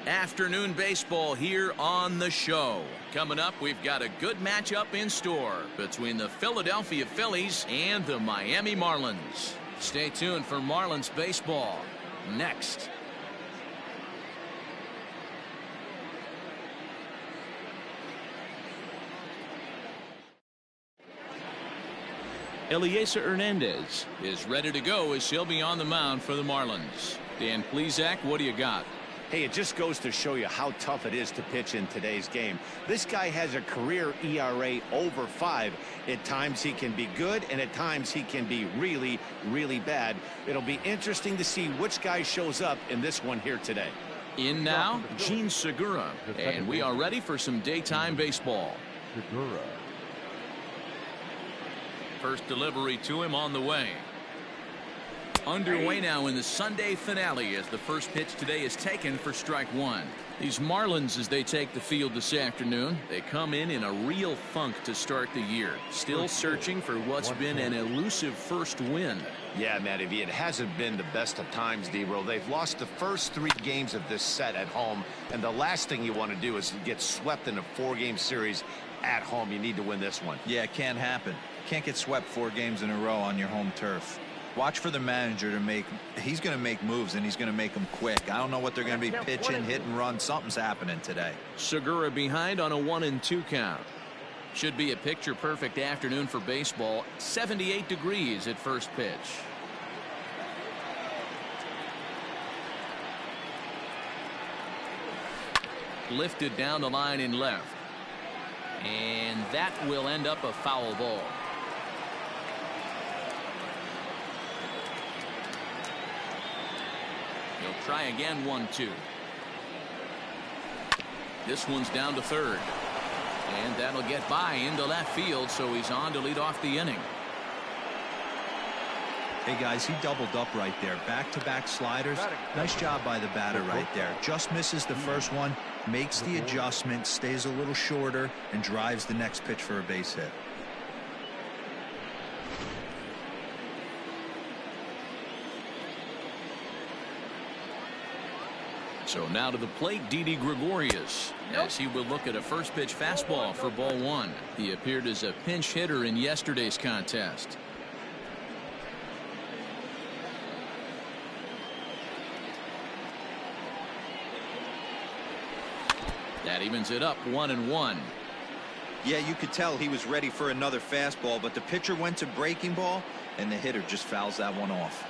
Afternoon baseball here on the show. Coming up, we've got a good matchup in store between the Philadelphia Phillies and the Miami Marlins. Stay tuned for Marlins baseball next. Elieser Hernandez is ready to go as he'll be on the mound for the Marlins. Dan Plesac, what do you got? Hey, it just goes to show you how tough it is to pitch in today's game. This guy has a career ERA over 5. At times he can be good, and at times he can be really, really bad. It'll be interesting to see which guy shows up in this one here today. In now, Gene Segura, and we are ready for some daytime baseball. Segura. First delivery to him on the way. Underway now in the Sunday finale as the first pitch today is taken for strike one. These Marlins, as they take the field this afternoon, they come in a real funk to start the year. Still searching for what's been an elusive first win. Yeah, Matt, it hasn't been the best of times, D-Roll. They've lost the first 3 games of this set at home, and the last thing you want to do is get swept in a 4-game series at home. You need to win this one. Yeah, it can't happen. Can't get swept 4 games in a row on your home turf. Watch for the manager to make. He's going to make moves, and he's going to make them quick. I don't know what they're going to be pitching, hit and run. Something's happening today. Segura behind on a 1-2 count. Should be a picture perfect afternoon for baseball. 78 degrees at first pitch. Lifted down the line in left, and that will end up a foul ball. He'll try again. 1-2. This one's down to third, and that'll get by into left field, so he's on to lead off the inning. Hey guys, he doubled up right there. Back-to-back sliders. Nice job by the batter right there. Just misses the first one, makes the adjustment, stays a little shorter, and drives the next pitch for a base hit. So now to the plate, Didi Gregorius, as he will look at a first pitch fastball for ball 1. He appeared as a pinch hitter in yesterday's contest. That evens it up 1-1. Yeah, you could tell he was ready for another fastball, but the pitcher went to breaking ball, and the hitter just fouls that one off.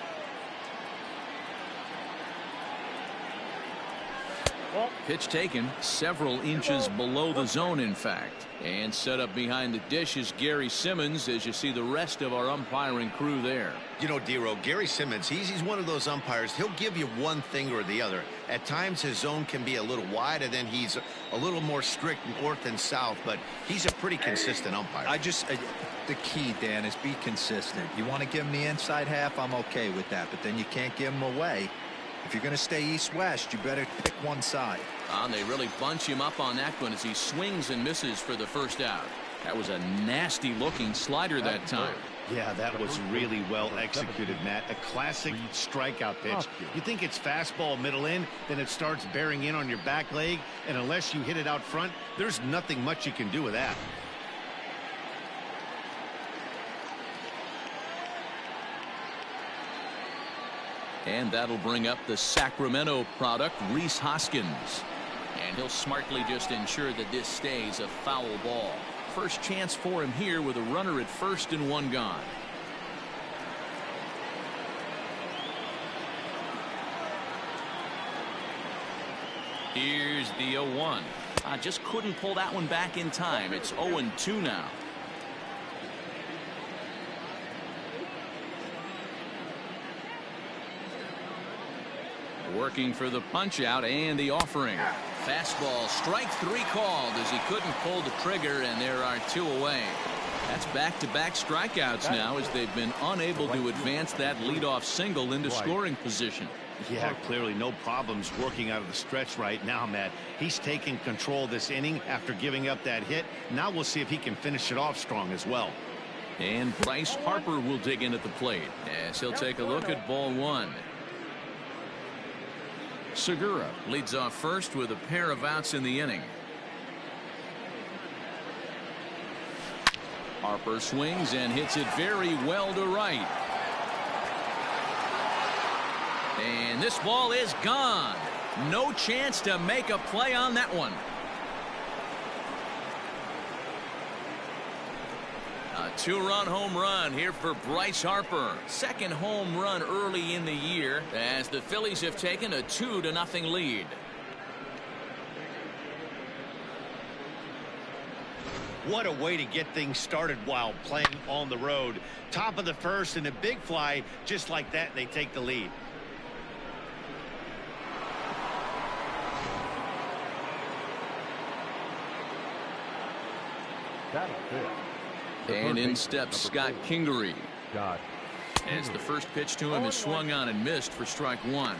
Pitch taken several inches below the zone, in fact. And set up behind the dish is Gary Simmons, as you see the rest of our umpiring crew there. You know, D-Roll, Gary Simmons, he's one of those umpires. He'll give you one thing or the other. At times his zone can be a little wide, and then he's a little more strict north and south, but he's a pretty consistent umpire. The key, Dan, is be consistent. You want to give him the inside half, I'm okay with that, but then you can't give him away. If you're going to stay east-west, you better pick one side. And they really bunch him up on that one as he swings and misses for the first out. That was a nasty-looking slider that time. Yeah, that was really well executed, Matt. A classic strikeout pitch. You think it's fastball middle in, then it starts bearing in on your back leg, and unless you hit it out front, there's nothing much you can do with that. And that'll bring up the Sacramento product, Rhys Hoskins. And he'll smartly just ensure that this stays a foul ball. First chance for him here with a runner at first and 1 gone. Here's the 0-1. Just couldn't pull that one back in time. It's 0-2 now. Working for the punch out and the offering. Fastball, strike 3 called as he couldn't pull the trigger, and there are 2 away. That's back-to-back strikeouts now as they've been unable to advance that leadoff single into scoring position. Yeah, clearly no problems working out of the stretch right now, Matt. He's taking control this inning after giving up that hit. Now we'll see if he can finish it off strong as well. And Bryce Harper will dig in at the plate as he'll take a look at ball 1. Segura leads off first with a pair of outs in the inning. Harper swings and hits it very well to right. And this ball is gone. No chance to make a play on that one. A two-run home run here for Bryce Harper. Second home run early in the year as the Phillies have taken a 2-0 lead. What a way to get things started while playing on the road. Top of the first and a big fly just like that, and they take the lead. And in steps Scott Kingery. As the first pitch to him is swung on and missed for strike one.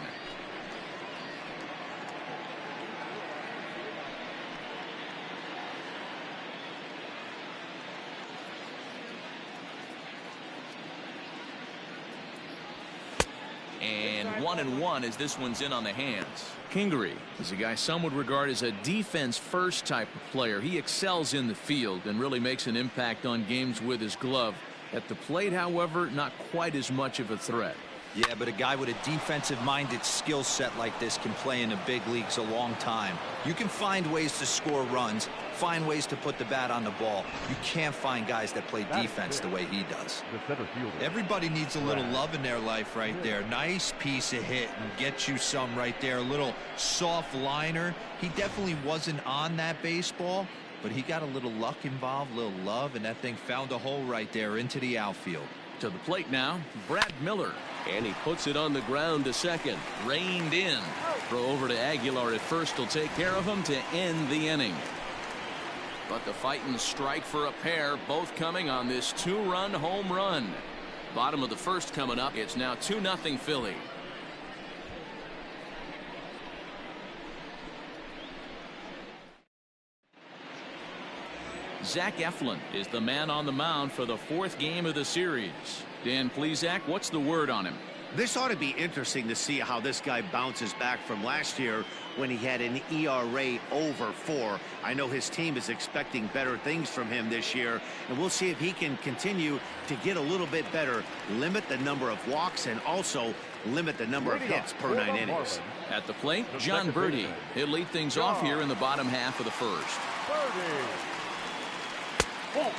And 1-1 as this one's in on the hands. Kingery is a guy some would regard as a defense first type of player. He excels in the field and really makes an impact on games with his glove. At the plate, however, not quite as much of a threat. Yeah, but a guy with a defensive minded skill set like this can play in the big leagues a long time. You can find ways to score runs, find ways to put the bat on the ball. You can't find guys that play defense the way he does. Everybody needs a little love in their life right there. Nice piece of hit and get you some right there. A little soft liner. He definitely wasn't on that baseball, but he got a little luck involved, a little love, and that thing found a hole right there into the outfield. To the plate now, Brad Miller. And he puts it on the ground to second. Reined in. Throw over to Aguilar at first will take care of him to end the inning. But the fighting strike for a pair, both coming on this two-run home run. Bottom of the first coming up. It's now 2-0 Philly. Zach Eflin is the man on the mound for the fourth game of the series. Dan Plesac, what's the word on him? This ought to be interesting to see how this guy bounces back from last year when he had an ERA over 4. I know his team is expecting better things from him this year, and we'll see if he can continue to get a little bit better, limit the number of walks, and also limit the number of hits per 9 innings. At the plate, John Birdie. He'll lead things off here in the bottom half of the first.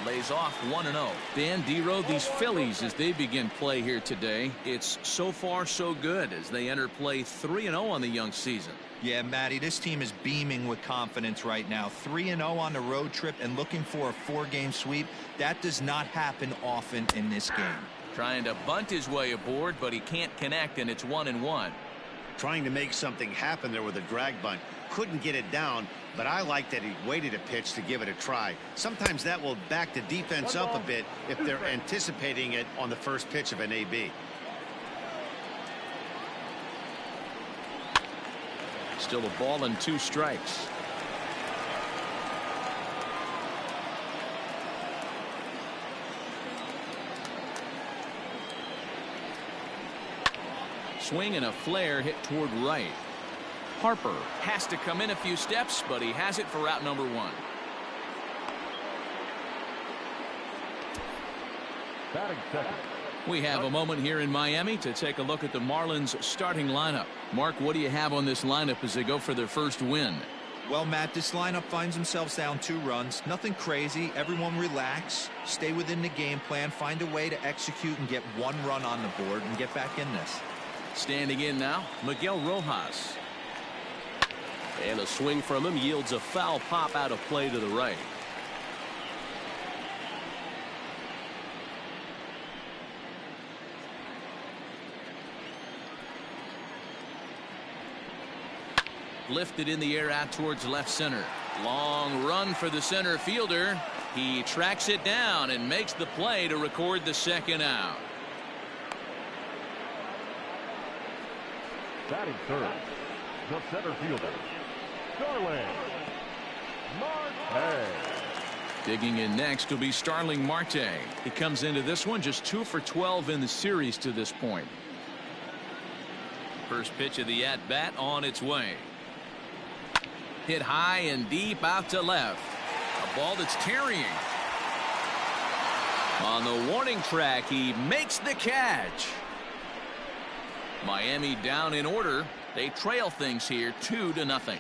Lays off 1-0. Dan Dero, these Phillies, as they begin play here today, it's so far so good as they enter play 3-0 on the young season. Yeah, Matty, this team is beaming with confidence right now. 3-0 on the road trip and looking for a 4-game sweep. That does not happen often in this game. Trying to bunt his way aboard, but he can't connect, and it's 1-1. Trying to make something happen there with a drag bunt. Couldn't get it down, but I like that he waited a pitch to give it a try. Sometimes that will back the defense up a bit if they're anticipating it on the first pitch of an AB. Still a ball and 2 strikes. Swing and a flare hit toward right. Harper has to come in a few steps, but he has it for out number 1. We have a moment here in Miami to take a look at the Marlins starting lineup. Mark, what do you have on this lineup as they go for their first win? Well, Matt, this lineup finds themselves down 2 runs. Nothing crazy. Everyone relax, stay within the game plan, find a way to execute and get 1 run on the board and get back in this. Standing in now, Miguel Rojas. And a swing from him yields a foul pop out of play to the right. Lifted in the air out towards left center. Long run for the center fielder. He tracks it down and makes the play to record the second out. Batting third, the center fielder, Starling Marte. Digging in next will be Starling Marte. He comes into this one just 2 for 12 in the series to this point. First pitch of the at-bat on its way. Hit high and deep out to left. A ball that's tarrying. On the warning track, he makes the catch. Miami down in order. They trail things here 2-0.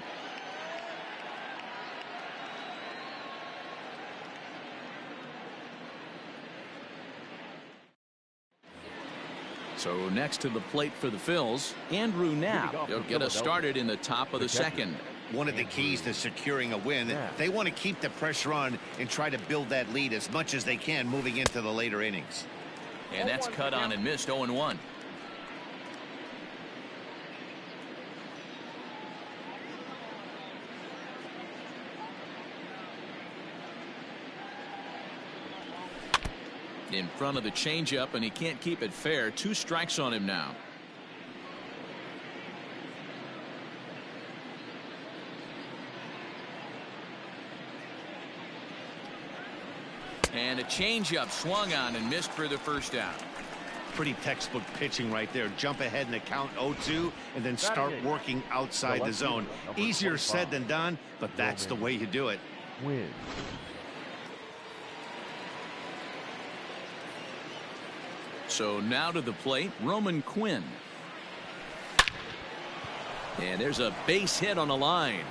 So next to the plate for the Phils, Andrew Knapp. He'll get us started in the top of the second. One of the keys to securing a win, they want to keep the pressure on and try to build that lead as much as they can moving into the later innings. And that's cut on and missed. 0-1. In front of the changeup, and he can't keep it fair. 2 strikes on him now. And a changeup swung on and missed for the first out. Pretty textbook pitching right there. Jump ahead in the count 0-2 and then start working outside the zone. Easier said than done, but that's the way you do it. Win. So now to the plate, Roman Quinn. And there's a base hit on the line.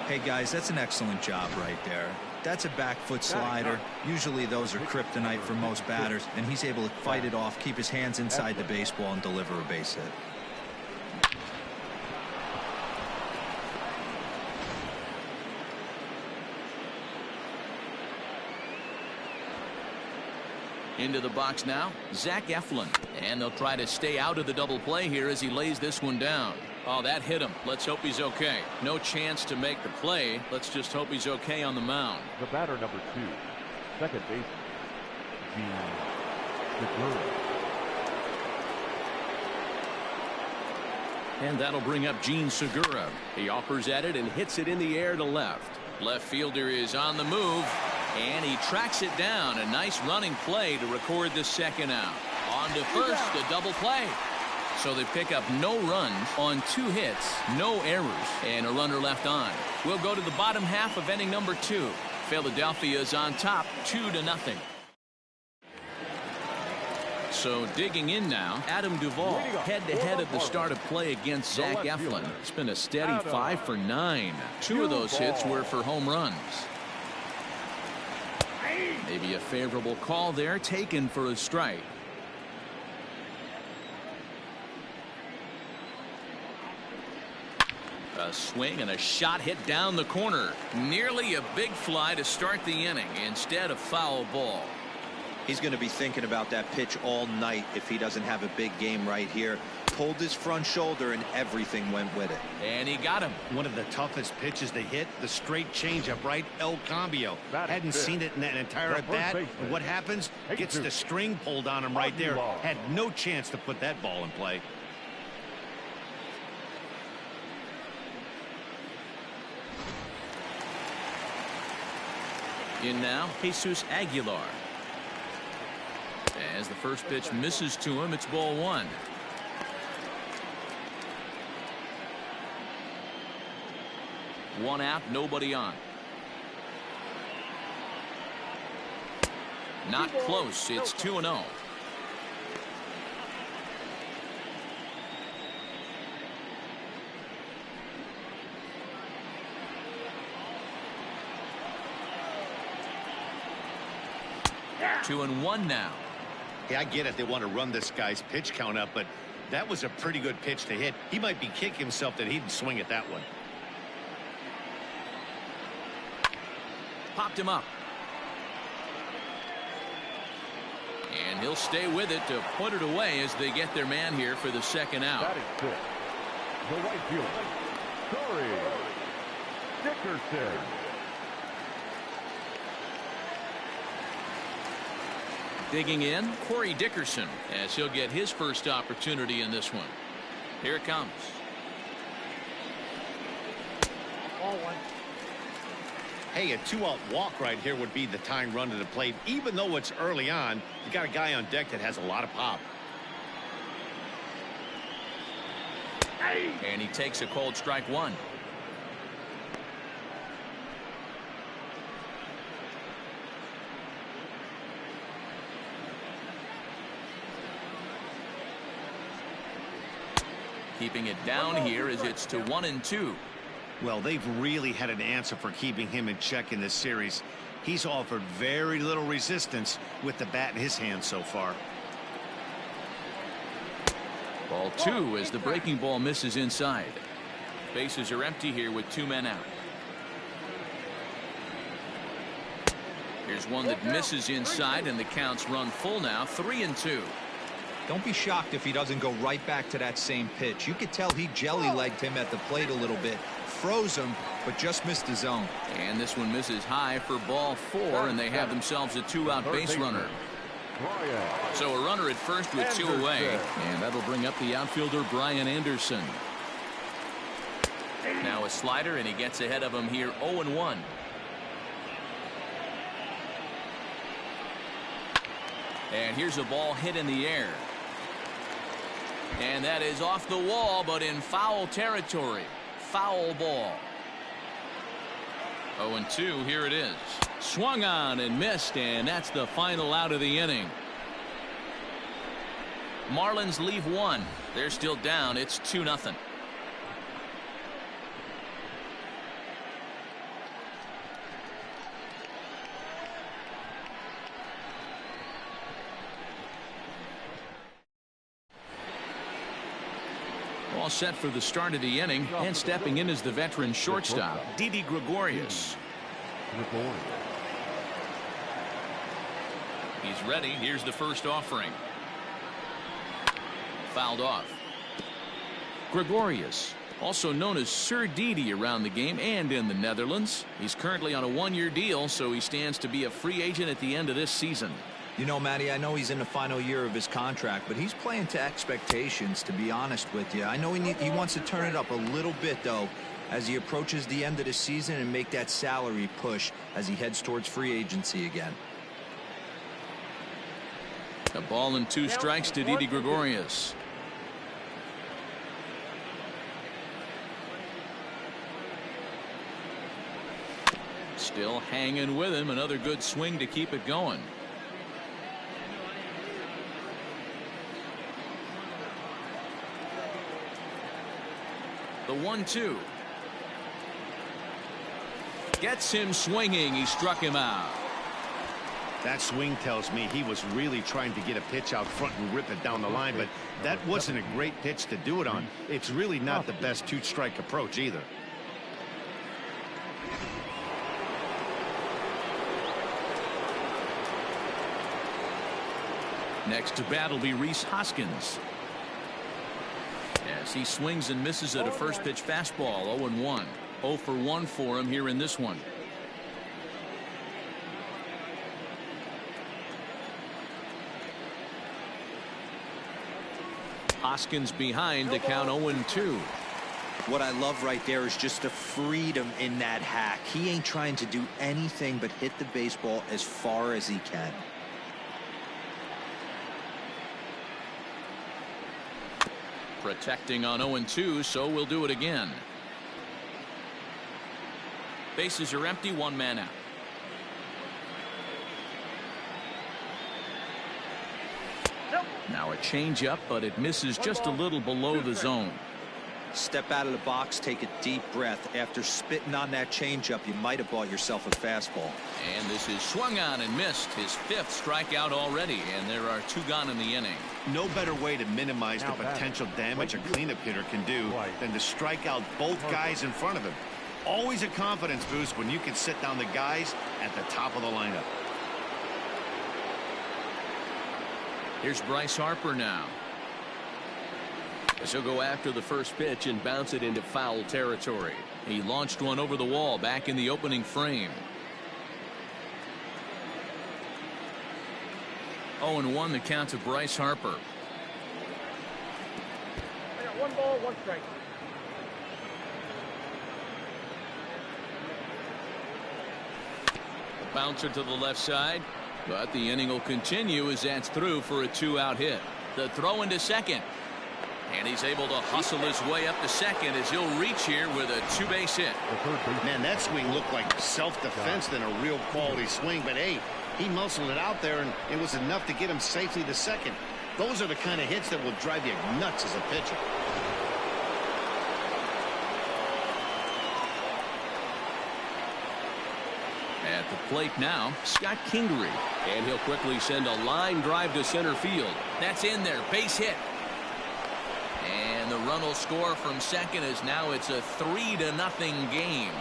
Hey guys, that's an excellent job right there. That's a back foot slider. Usually those are kryptonite for most batters, and he's able to fight it off, keep his hands inside the baseball, and deliver a base hit. Into the box now, Zach Eflin. And they'll try to stay out of the double play here as he lays this one down. Oh, that hit him. Let's hope he's okay. No chance to make the play. Let's just hope he's okay on the mound. The batter number 2, second baseman, Segura. And that'll bring up Gene Segura. He offers at it and hits it in the air to left. Left fielder is on the move, and he tracks it down. A nice running play to record the second out. On to first, a double play. So they pick up no runs on 2 hits, no errors, and a runner left on. We'll go to the bottom half of inning number 2. Philadelphia is on top 2-0. So digging in now, Adam Duvall head-to-head at the start of play against Zach Eflin. It's been a steady 5 for 9. 2 of those hits were for home runs. Maybe a favorable call there, taken for a strike. A swing and a shot hit down the corner. Nearly a big fly to start the inning. Instead, a foul ball. He's going to be thinking about that pitch all night if he doesn't have a big game right here. Pulled his front shoulder and everything went with it. And he got him. One of the toughest pitches to hit, the straight changeup, right? El Cambio. Hadn't seen it in that entire at bat. And what happens? Gets the string pulled on him right there. Had no chance to put that ball in play. In now, Jesus Aguilar. As the first pitch misses to him, it's ball 1. One out, nobody on. Not close. It's 2-0. Two and one now. Yeah, I get it. They want to run this guy's pitch count up, but that was a pretty good pitch to hit. He might be kicking himself that he didn't swing at that one. Popped him up. And he'll stay with it to put it away as they get their man here for the second out. Batting fifth, the right fielder, Corey Dickerson. Digging in, Corey Dickerson, as he'll get his first opportunity in this one. Here it comes. Ball 1. Hey, a 2-out walk right here would be the tying run to the plate. Even though it's early on, you got a guy on deck that has a lot of pop. And he takes a cold strike one. Keeping it down here as it's to 1-2. Well, they've really had an answer for keeping him in check in this series. He's offered very little resistance with the bat in his hand so far. Ball 2 as the breaking ball misses inside. Bases are empty here with 2 men out. Here's one that misses inside, and the count's run full now, 3-2. Don't be shocked if he doesn't go right back to that same pitch. You could tell he jelly-legged him at the plate a little bit, froze him, but just missed the zone. And this one misses high for ball 4, and they have themselves a 2-out base runner. So a runner at first with 2 away, and that'll bring up the outfielder Brian Anderson. Now a slider, and he gets ahead of him here, 0-1. And here's a ball hit in the air. And that is off the wall, but in foul territory. Foul ball. 0-2, here it is. Swung on and missed, and that's the final out of the inning. Marlins leave 1. They're still down. It's 2-0. All set for the start of the inning, and stepping in is the veteran shortstop, Didi Gregorius. He's ready. Here's the first offering. Fouled off. Gregorius, also known as Sir Didi around the game and in the Netherlands. He's currently on a 1-year deal, so he stands to be a free agent at the end of this season. You know, Matty, I know he's in the final year of his contract, but he's playing to expectations, to be honest with you. I know he wants to turn it up a little bit, though, as he approaches the end of the season and make that salary push as he heads towards free agency again. A ball and 2 strikes to Didi Gregorius. Still hanging with him. Another good swing to keep it going. The 1-2. Gets him swinging. He struck him out. That swing tells me he was really trying to get a pitch out front and rip it down the line, but that wasn't a great pitch to do it on. It's really not the best 2-strike approach either. Next to bat will be Rhys Hoskins. As he swings and misses at a first pitch fastball. 0-1. 0 for 1 for him here in this one. Hoskins behind to count 0-2. What I love right there is just the freedom in that hack. He ain't trying to do anything but hit the baseball as far as he can. Protecting on 0-2, so we'll do it again. Bases are empty, 1 man out. Now a changeup, but it misses just a little below the zone. Step out of the box, take a deep breath. After spitting on that changeup, you might have bought yourself a fastball. And this is swung on and missed. His 5th strikeout already, and there are 2 gone in the inning. No better way to minimize the potential damage a cleanup hitter can do than to strike out both guys in front of him. Always a confidence boost when you can sit down the guys at the top of the lineup. Here's Bryce Harper now. He'll go after the first pitch and bounce it into foul territory. He launched one over the wall back in the opening frame. 0-1 the count to Bryce Harper. I got 1 ball, 1 strike. Bouncer to the left side, but the inning will continue as that's through for a 2-out hit. The throw into second. And he's able to hustle his way up to second as he'll reach here with a two-base hit. Man, that swing looked like self-defense than a real quality swing. But, hey, he muscled it out there, and it was enough to get him safely to second. Those are the kind of hits that will drive you nuts as a pitcher. At the plate now, Scott Kingery. And he'll quickly send a line drive to center field. That's in there. Base hit. And the run will score from second as now it's a 3-0 game.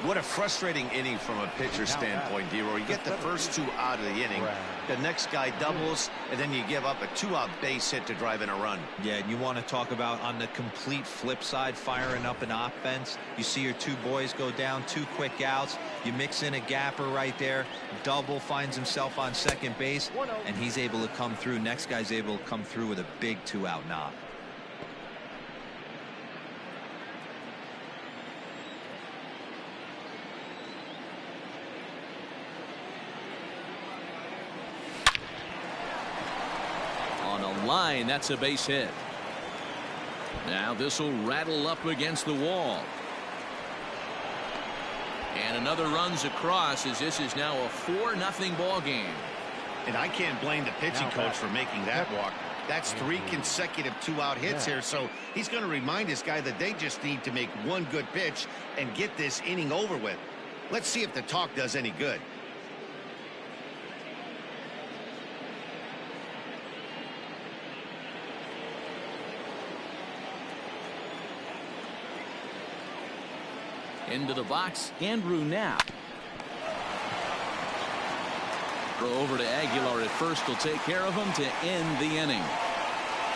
What a frustrating inning from a pitcher's standpoint, D-Roy. You get the first two out of the inning. The next guy doubles, and then you give up a 2-out base hit to drive in a run. Yeah, and you want to talk about on the complete flip side, firing up an offense. You see your two boys go down, 2 quick outs. You mix in a gapper right there. Double finds himself on second base, and he's able to come through. Next guy's able to come through with a big 2-out knock. Line, that's a base hit. Now this will rattle up against the wall. And another runs across as this is now a 4-0 ball game. And I can't blame the pitching coach for making that walk. That's 3 consecutive 2-out hits here, so he's going to remind this guy that they just need to make one good pitch and get this inning over with. Let's see if the talk does any good. Into the box, Andrew Knapp. Throw over to Aguilar at first will take care of him to end the inning.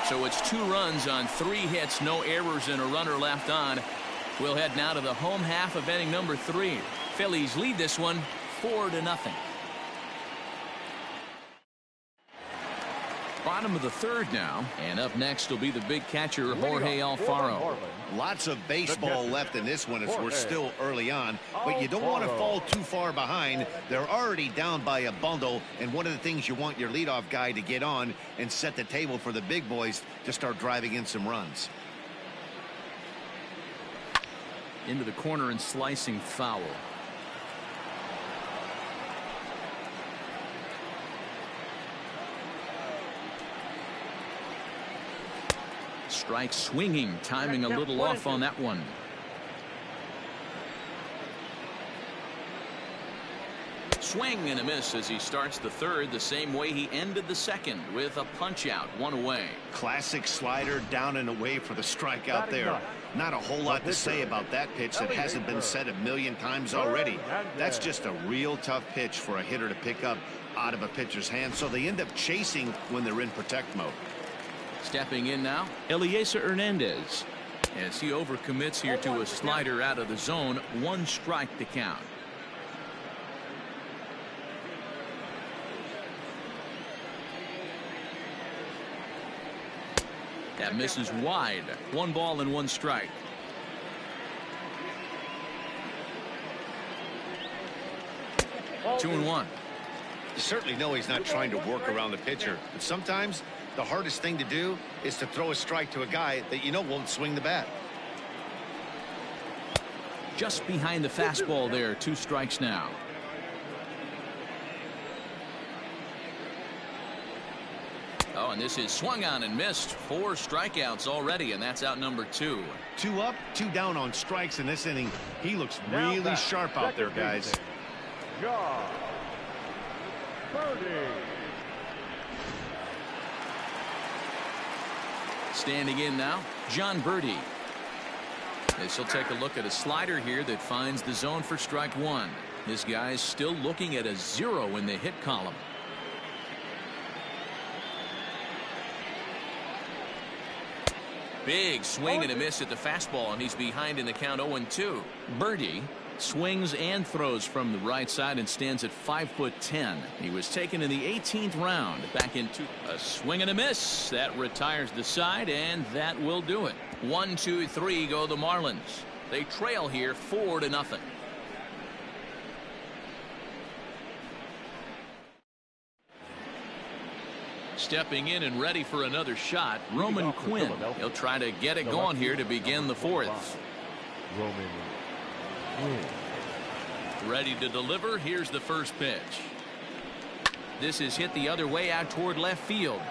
So it's 2 runs on 3 hits, no errors, and a runner left on. We'll head now to the home half of inning number 3. Phillies lead this one 4-0. Bottom of the 3rd now, and up next will be the big catcher Jorge Alfaro. Lots of baseball left in this one as we're still early on, but you don't want to fall too far behind. They're already down by a bundle, and one of the things you want your leadoff guy to get on and set the table for the big boys to start driving in some runs. Into the corner and slicing foul. Strike swinging, timing a little off on that one. Swing and a miss as he starts the 3rd the same way he ended the 2nd with a punch out, 1 away. Classic slider down and away for the strikeout there. Not a whole lot to say about that pitch that hasn't been said a million times already. That's just a real tough pitch for a hitter to pick up out of a pitcher's hand, so they end up chasing when they're in protect mode. Stepping in now, Eliezer Hernandez. As he overcommits here to a slider out of the zone, 1 strike to count. That misses wide. 1 ball and 1 strike. Two and 1. You certainly know he's not trying to work around the pitcher, but sometimes the hardest thing to do is to throw a strike to a guy that you know won't swing the bat. Just behind the fastball there, 2 strikes now. Oh, and this is swung on and missed. 4 strikeouts already, and that's out number 2. 2 up, 2 down on strikes in this inning. He looks really sharp out there, guys. John Birdie. Standing in now, John Birdie. This will take a look at a slider here that finds the zone for strike 1. This guy's still looking at a 0 in the hit column. Big swing and a miss at the fastball, and he's behind in the count 0-2. Birdie swings and throws from the right side and stands at 5'10". He was taken in the 18th round back into a swing and a miss that retires the side, and that will do it. 1, 2, 3 go the Marlins. They trail here 4-0. Stepping in and ready for another shot, Roman Quinn. He'll try to get it going here to begin the fourth. Roman Quinn. Ready to deliver. Here's the first pitch. This is hit the other way out toward left field.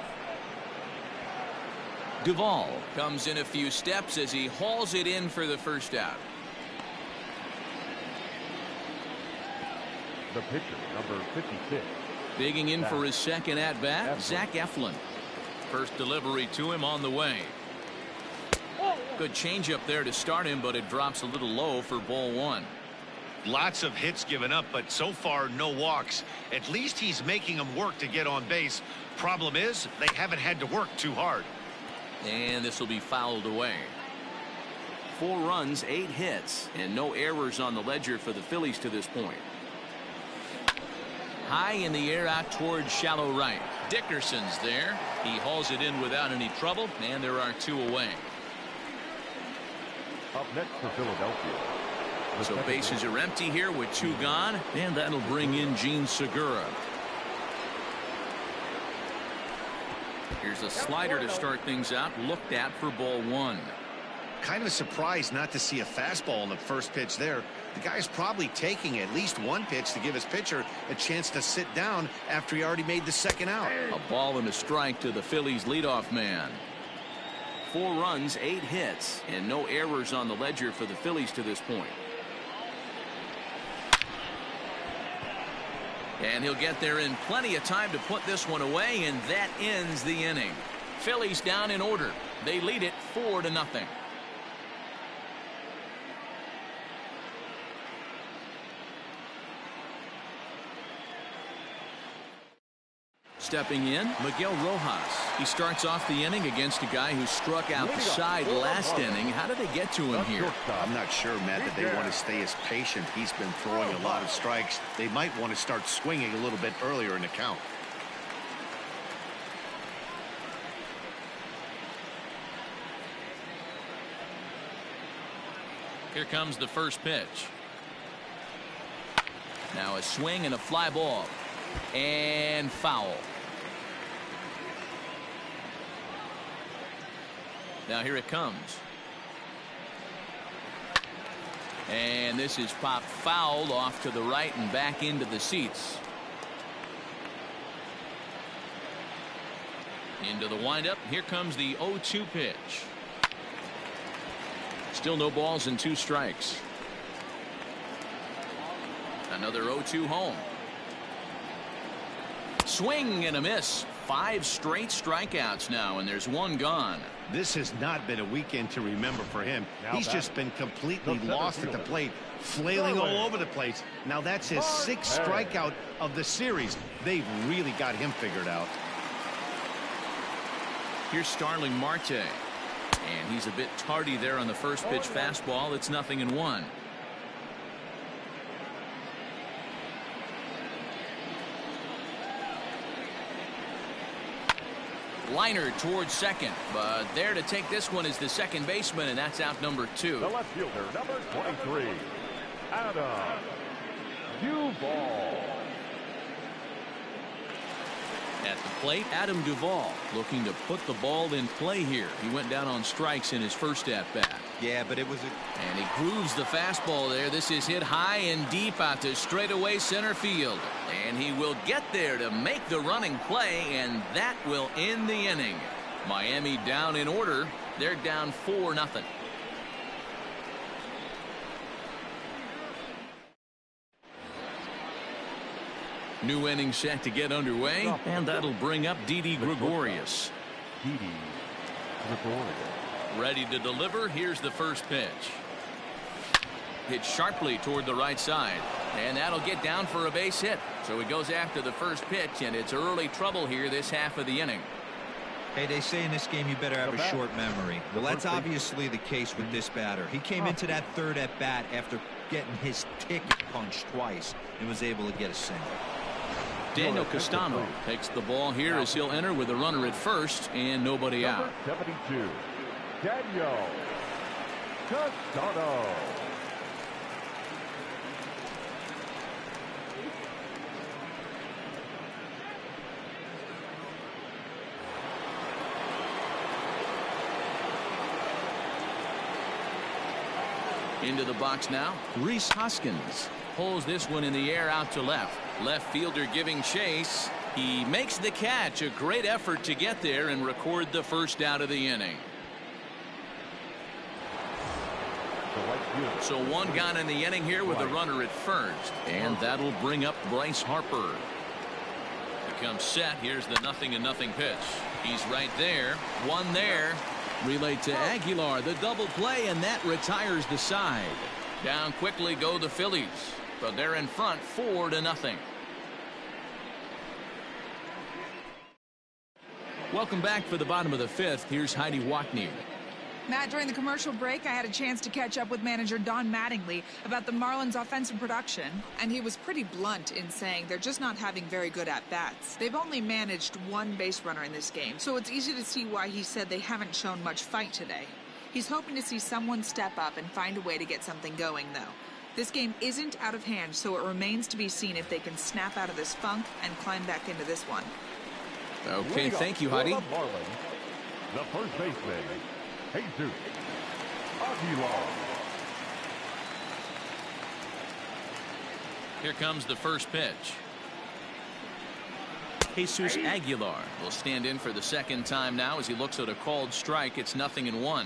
Duvall comes in a few steps as he hauls it in for the first out. The pitcher, number 56. Digging in for his second at-bat, Zach Eflin. First delivery to him on the way. Good changeup there to start him, but it drops a little low for ball one. Lots of hits given up, but so far no walks. At least he's making them work to get on base. Problem is, they haven't had to work too hard. And this will be fouled away. 4 runs, 8 hits, and no errors on the ledger for the Phillies to this point. High in the air out towards shallow right. Dickerson's there. He hauls it in without any trouble, and there are 2 away. Up next for Philadelphia. So bases are empty here with 2 gone, and that'll bring in Gene Segura. Here's a slider to start things out, looked at for ball one. Kind of surprised not to see a fastball in the first pitch there. The guy's probably taking at least one pitch to give his pitcher a chance to sit down after he already made the second out. A ball and a strike to the Phillies leadoff man. 4 runs, 8 hits, and no errors on the ledger for the Phillies to this point. And he'll get there in plenty of time to put this one away, and that ends the inning. Phillies down in order. They lead it 4-0. Stepping in, Miguel Rojas. He starts off the inning against a guy who struck out the side last inning. How did they get to him here? I'm not sure, Matt, that they want to stay as patient. He's been throwing a lot of strikes. They might want to start swinging a little bit earlier in the count. Here comes the first pitch. Now a swing and a fly ball. And foul. Now here it comes. And this is popped foul off to the right and back into the seats. Into the windup. Here comes the 0-2 pitch. Still no balls and 2 strikes. Another 0-2 home. Swing and a miss. 5 straight strikeouts now, and there's 1 gone. This has not been a weekend to remember for him. He's just been completely lost at the plate, flailing all over the place. Now that's his 6th strikeout of the series. They've really got him figured out. Here's Starling Marte, and he's a bit tardy there on the first pitch fastball. It's 0-1. Liner towards second, but there to take this one is the second baseman, and that's out number 2. The left fielder, number 23, Adam Duvall. At the plate, Adam Duvall looking to put the ball in play here. He went down on strikes in his first at-bat. Yeah, but it was And he grooves the fastball there. This is hit high and deep out to straightaway center field. And he will get there to make the running play, and that will end the inning. Miami down in order. They're down 4-0. New inning set to get underway, and that'll bring up Didi Gregorius. Didi Gregorius. Ready to deliver. Here's the first pitch. Hit sharply toward the right side, and that'll get down for a base hit. So he goes after the first pitch, and it's early trouble here this half of the inning. Hey, they say in this game you better have a short memory. Well, that's obviously the case with this batter. He came into that third at bat after getting his ticket punched twice and was able to get a single. Daniel Castano takes the ball here as he'll enter with a runner at first and nobody out. 72, Daniel Castano. Into the box now, Rhys Hoskins pulls this one in the air out to left. Left fielder giving chase. He makes the catch. A great effort to get there and record the first out of the inning. So one gone in the inning here with a runner at first, and that'll bring up Bryce Harper. He comes set. Here's the 0-0 pitch. He's right there. One there. Relayed to Aguilar, the double play, and that retires the side. Down quickly go the Phillies, but they're in front 4-0. Welcome back for the bottom of the fifth. Here's Heidi Watney. Matt, during the commercial break, I had a chance to catch up with manager Don Mattingly about the Marlins' offensive production, and he was pretty blunt in saying they're just not having very good at-bats. They've only managed one base runner in this game, so it's easy to see why he said they haven't shown much fight today. He's hoping to see someone step up and find a way to get something going, though. This game isn't out of hand, so it remains to be seen if they can snap out of this funk and climb back into this one. Okay, thank you, Heidi. The first baseman, Jesus Aguilar. Here comes the first pitch. Jesus Aguilar will stand in for the second time now as he looks at a called strike. It's 0-1.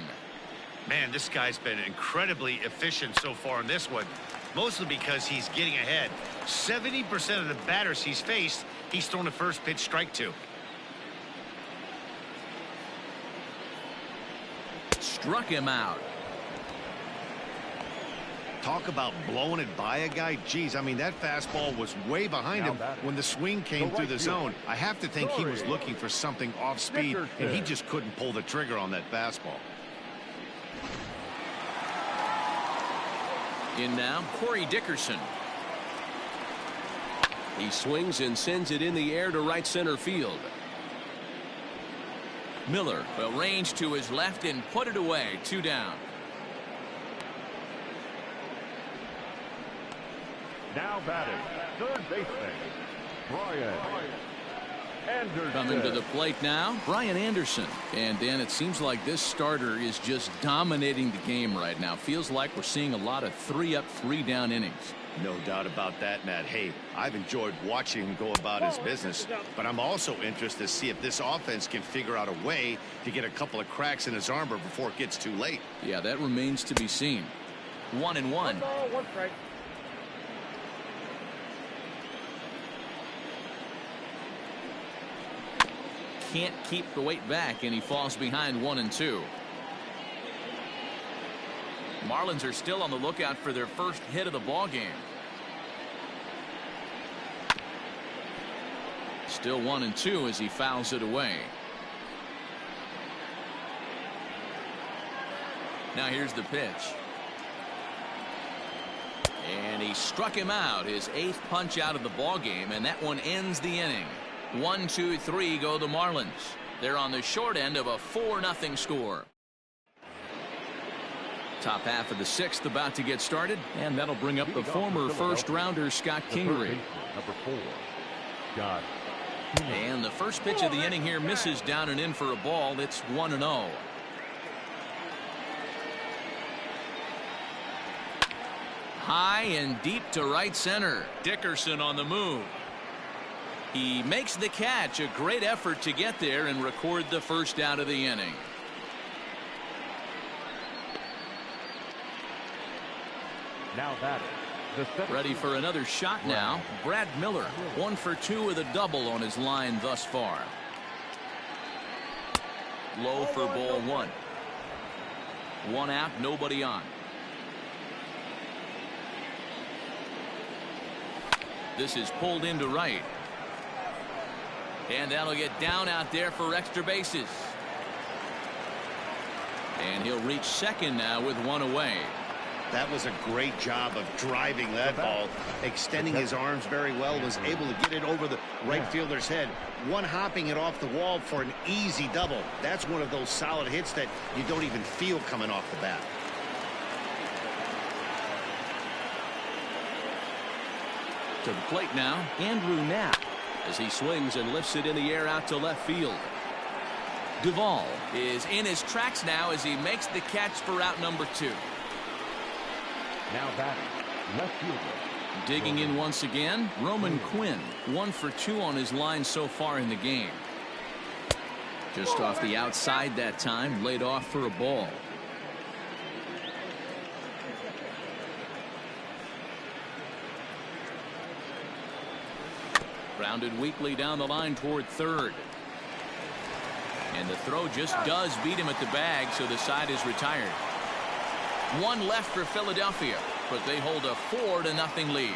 Man, this guy's been incredibly efficient so far in this one, mostly because he's getting ahead. 70% of the batters he's faced, he's thrown a first pitch strike to. Struck him out. Talk about blowing it by a guy. Geez, I mean, that fastball was way behind him when the swing came through the zone. I have to think he was looking for something off speed, and he just couldn't pull the trigger on that fastball. In now, Corey Dickerson. He swings and sends it in the air to right center field. Miller will range to his left and put it away. 2 down. Now batting, third baseman, Brian Anderson. Coming to the plate now, Brian Anderson. And Dan, it seems like this starter is just dominating the game right now. Feels like we're seeing a lot of 3-up, 3-down innings. No doubt about that, Matt. Hey, I've enjoyed watching him go about his business, but I'm also interested to see if this offense can figure out a way to get a couple of cracks in his armor before it gets too late. Yeah, that remains to be seen. 1-1. 1 ball, 1 strike. Can't keep the weight back, and he falls behind 1-2. Marlins are still on the lookout for their first hit of the ball game. Still 1-2 as he fouls it away. Now here's the pitch. And he struck him out, his 8th punch out of the ball game, and that one ends the inning. 1, 2, 3 go the Marlins. They're on the short end of a 4-0 score. Top half of the 6th about to get started, and that'll bring up the former first-rounder Scott Kingery. Number 4, Scott. And the first pitch of the inning here misses down and in for a ball. It's 1-0. High and deep to right center. Dickerson on the move. He makes the catch. A great effort to get there and record the first out of the inning. Now batting, ready for another shot now. Brad Miller, 1 for 2 with a double on his line thus far. Low for ball 1. 1 out, nobody on. This is pulled into right. And that'll get down out there for extra bases. And he'll reach second now with 1 away. That was a great job of driving that ball, extending his arms very well, was able to get it over the right fielder's head, one hopping it off the wall for an easy double. That's one of those solid hits that you don't even feel coming off the bat. To the plate now, Andrew Knapp, as he swings and lifts it in the air out to left field. Duvall is in his tracks now as he makes the catch for out number 2. Now batting, left fielder. Digging in once again, Roman Quinn. 1 for 2 on his line so far in the game. Just off the outside that time, laid off for a ball. Grounded weakly down the line toward third. And the throw just does beat him at the bag, so the side is retired. 1 left for Philadelphia, but they hold a 4-0 lead.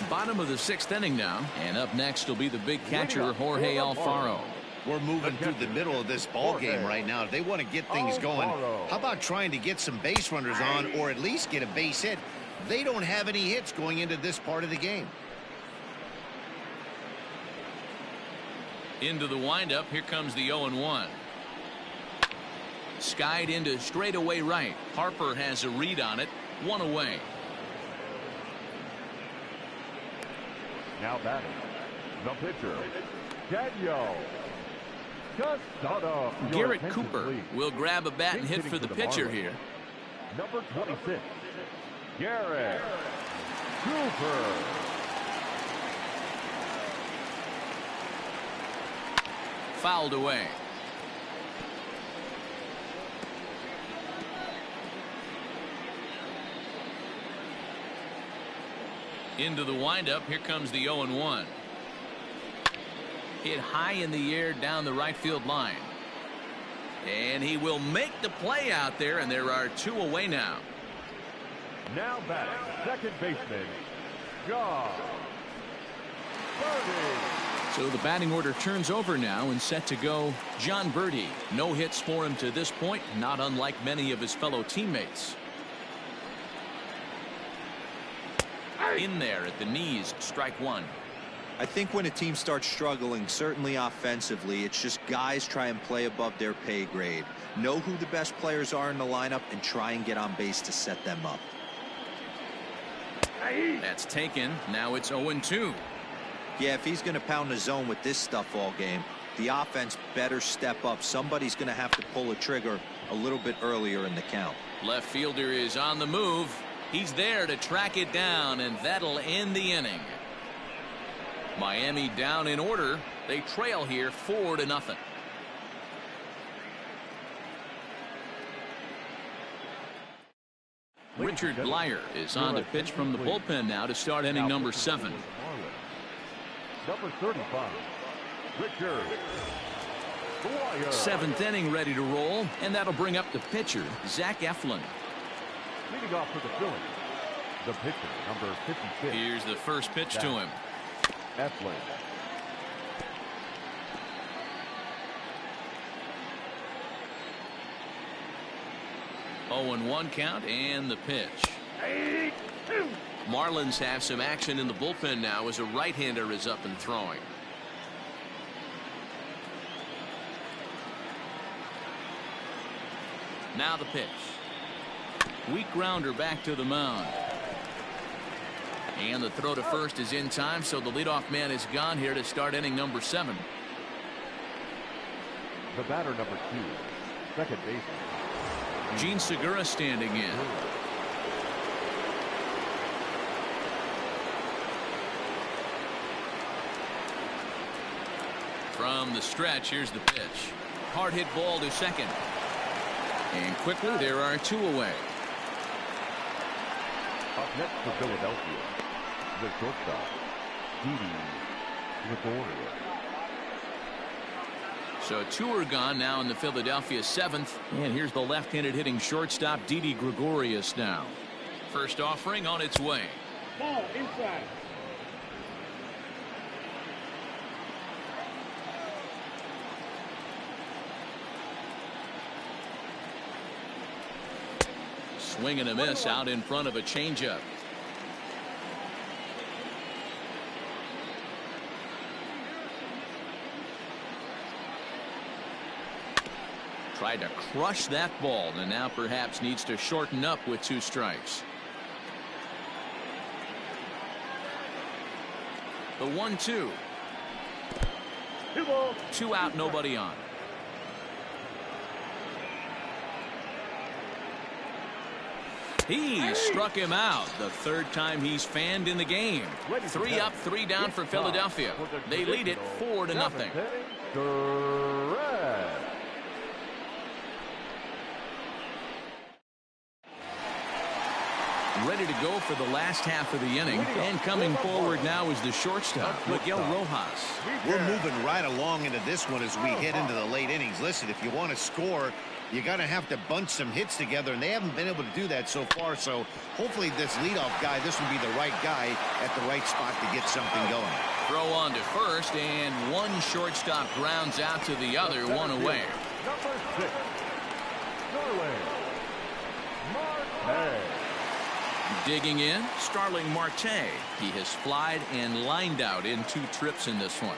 Bottom of the 6th inning now, and up next will be the big catcher Jorge Alfaro. We're moving through the middle of this ball game right now. If they want to get things going, how about trying to get some base runners on, or at least get a base hit? They don't have any hits going into this part of the game. Into the windup, here comes the 0-1. Skied into straightaway right. Harper has a read on it. 1 away. Now batting, the pitcher, Daniel. Garrett Cooper will grab a bat and hit for the pitcher here. Number 26, Garrett Cooper. Fouled away. Into the windup, here comes the 0-1. Hit high in the air down the right field line. And he will make the play out there, and there are 2 away now. Now batting, second baseman, John Birdie. So the batting order turns over now, and set to go John Birdie. No hits for him to this point, not unlike many of his fellow teammates. In there at the knees, strike 1. I think when a team starts struggling, certainly offensively, it's just guys try and play above their pay grade. Know who the best players are in the lineup and try and get on base to set them up. That's taken. Now it's 0-2. Yeah, if he's going to pound the zone with this stuff all game, the offense better step up. Somebody's going to have to pull a trigger a little bit earlier in the count. Left fielder is on the move. He's there to track it down, and that'll end the inning. Miami down in order. They trail here 4-0. Richard Blyer is on the pitch from the bullpen now to start inning number 7. Number 35, Richard Blyer. 7th inning ready to roll, and that'll bring up the pitcher, Zach Eflin. Leading off for the Phillies, the pitcher, number 56. Here's the first pitch to him. Eflin. Oh, 0-1 count, and the pitch. Marlins have some action in the bullpen now as a right-hander is up and throwing. Now the pitch. Weak grounder back to the mound. And the throw to first is in time, so the leadoff man is gone here to start inning number 7. The batter, number 2, second baseman, Gene Segura standing in. From the stretch, here's the pitch. Hard hit ball to second. And quickly, there are 2 away. Up next for Philadelphia, the shortstop, Didi Gregorius. So 2 are gone now in the Philadelphia 7th. And here's the left-handed hitting shortstop, Didi Gregorius now. First offering on its way. Ball inside. Swing and a miss out in front of a changeup. Tried to crush that ball, and now perhaps needs to shorten up with 2 strikes. The 1-2. 2 out, nobody on. He struck him out. The third time he's fanned in the game. 3 up, 3 down for Philadelphia. They lead it 4-0. Ready to go for the last half of the inning. And coming forward now is the shortstop, Miguel Rojas. We're moving right along into this one as we head into the late innings. Listen, if you want to score, you got to have to bunch some hits together, and they haven't been able to do that so far. So hopefully this leadoff guy, this will be the right guy at the right spot to get something going. Throw on to first, and one shortstop grounds out to the other, 1 away. Number 6, Starling Marte. Digging in, Starling Marte. He has flied and lined out in 2 trips in this one.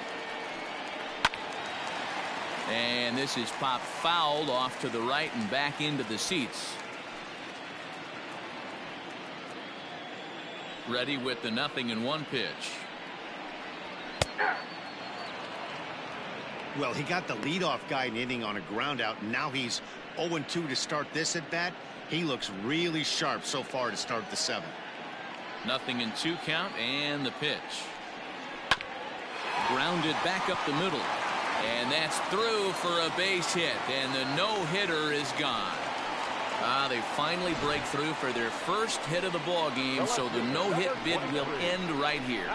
And this is popped fouled off to the right and back into the seats. Ready with the 0-1 pitch. Well, he got the leadoff guy in inning on a ground out. Now he's 0-2 to start this at bat. He looks really sharp so far to start the 7th. 0-2 count, and the pitch. Grounded back up the middle. And that's through for a base hit, and the no-hitter is gone. They finally break through for their first hit of the ball game, so the no-hit bid will end right here.